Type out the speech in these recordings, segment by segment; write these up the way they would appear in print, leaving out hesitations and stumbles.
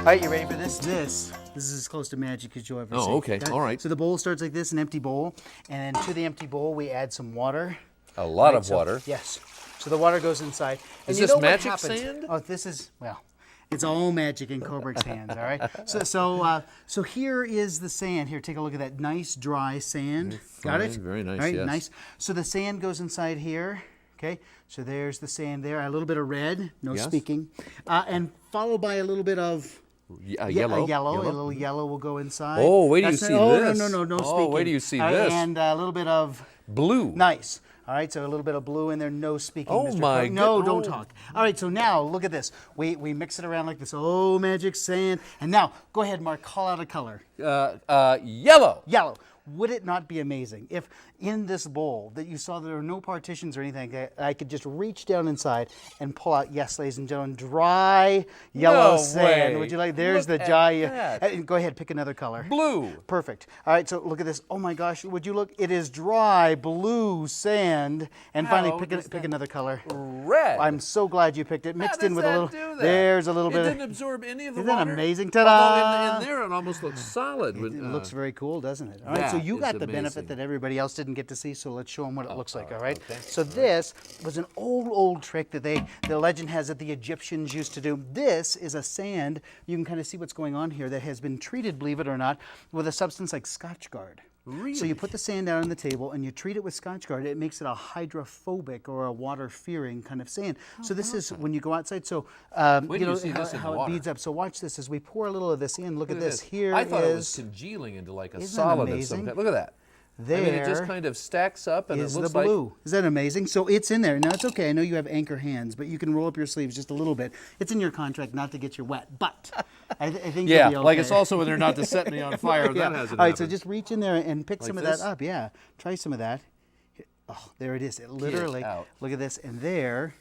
All right, you ready for this? This is as close to magic as you'll ever see. Oh, okay. All right. So the bowl starts like this, an empty bowl, and then to the empty bowl we add some water. A lot Right, of water. Yes. So the water goes inside. And Is you this know what magic happens? sand? Oh, this is, well, it's all magic in Cobrick's hands, all right? So here is the sand. Here, take a look at that nice dry sand. Got it? Very nice, All right, yes. nice. So the sand goes inside here. Okay, so there's the sand there. A little bit of red, no Yes. speaking. And followed by a little bit of Yellow. a little yellow will go inside. Oh, wait till you That's see oh, this. No Oh, speaking. wait till you see All right, this. And a little bit of Blue. nice. All right, so a little bit of blue in there, no speaking. Oh, Mr. my Cook. No, good- don't oh. talk. All right, so now look at this. We mix it around like this. Oh, magic sand. And now, go ahead, Mark, call out a color. Yellow. Yellow. Would it not be amazing if in this bowl that you saw there were no partitions or anything, that I could just reach down inside and pull out, yes, ladies and gentlemen, dry yellow No sand. way. Would you like, there's Look the at dry, that. Go ahead, pick another color. Blue. Perfect. All right, so look at this. Oh my gosh, would you look? It is dry blue sand. And How finally, does pick that- another color. Red. I'm so glad you picked it. How Mixed does in with that a little. do that? There's a little It bit. didn't absorb any of the Isn't that water. amazing? Although Ta-da! in there it almost looks solid. It looks very cool, doesn't it? All right, so That you is got the amazing. benefit that everybody else didn't get to see, so let's show them what it looks like, all right? okay. So this was an old trick that the legend has that the Egyptians used to do. This is a sand, you can kind of see what's going on here, that has been treated, believe it or not, with a substance like Scotchgard. Really? So you put the sand down on the table and you treat it with Scotchgard. It makes it a hydrophobic or a water-fearing kind of sand. So this is when you go outside. So Wait till you see this in how the it water. beads up. So watch this as we pour a little of this in. Look at this. Here I thought it was is congealing into like a Isn't that solid of amazing? some kind. Look at that. I mean, it just There kind of stacks up and it is the looks blue. like Is that amazing? So it's in there. Now it's okay. I know you have anchor hands, but you can roll up your sleeves just a little bit. It's in your contract not to get you wet, but I think yeah, you'll be okay. like it's also in there not to set me on fire. Yeah. That hasn't All right, so happened. just reach in there and pick some of this? that up. Yeah, try some of that. Oh, there it is. It literally. out. Look at this, and there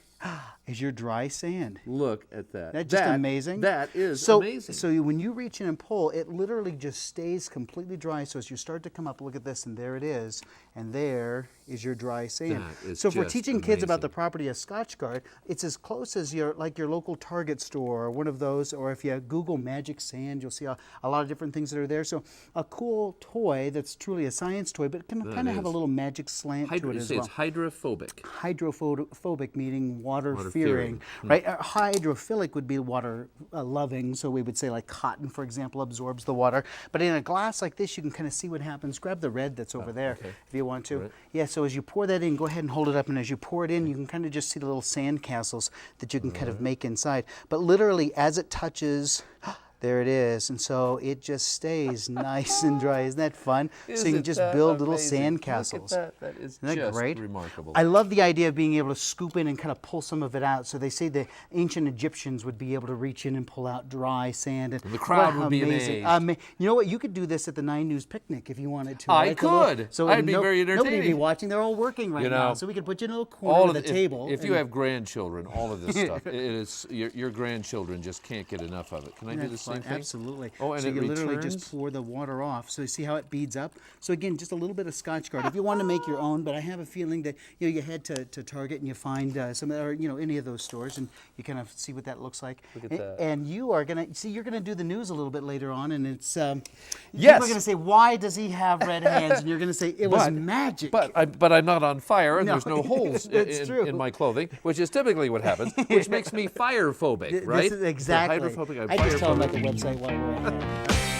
is your dry sand. Look at that. That's just amazing. That is so, amazing. So when you reach in and pull, it literally just stays completely dry. So as you start to come up, look at this, and there it is. And there is your dry sand. That is So if we're just teaching kids about the amazing. property of Scotchgard, it's as close as your local Target store or one of those, or if you Google magic sand, you'll see a lot of different things that are there. So a cool toy that's truly a science toy, but can kind of have a is. little magic slant to it you as say well. it's hydrophobic. Hydrophobic meaning water Water fearing, fearing. right? Hydrophilic would be water loving, so we would say like cotton, for example, absorbs the water. But in a glass like this, you can kind of see what happens. Grab the red that's over there if you want to. Right. Yeah, so as you pour that in, go ahead and hold it up, and as you pour it in, you can kind of just see the little sand castles that you can kind of make inside. But literally, as it touches, there it is, and so it just stays nice and dry. Isn't that fun? So you can Isn't just that build little amazing? sand Look at castles. that. That is Isn't that just great? remarkable. I love the idea of being able to scoop in and kind of pull some of it out. So they say the ancient Egyptians would be able to reach in and pull out dry sand. And the crowd what would be amazing. amazed. You know what? You could do this at the 9 News picnic if you wanted to. I right? The little- could. I'd be very Nobody would be entertaining. watching. They're all working right You now. know, So we could put you in a little corner all of of the table. If you and- have grandchildren, all of this stuff, it is your grandchildren just can't get enough of it. Can I do the That's same fine, thing? Absolutely. Oh, and so it you literally returns? just pour the water off. So you see how it beads up. So again, just a little bit of Scotchgard. If you want to make your own, but I have a feeling that you head to Target and you find some or any of those stores, and you kind of see what that looks like. Look at and, that. and you are gonna see. You're gonna do the news a little bit later on, and it's Yes. People are gonna say, "Why does he have red hands?" And you're gonna say, "It was But- magic." But I'm not on fire, and No, there's no holes that's true. in my clothing, which is typically what happens, which makes me fire phobic, right? This is exactly. So hydrophobic, I'm I just tell them fire about the website while we're at it.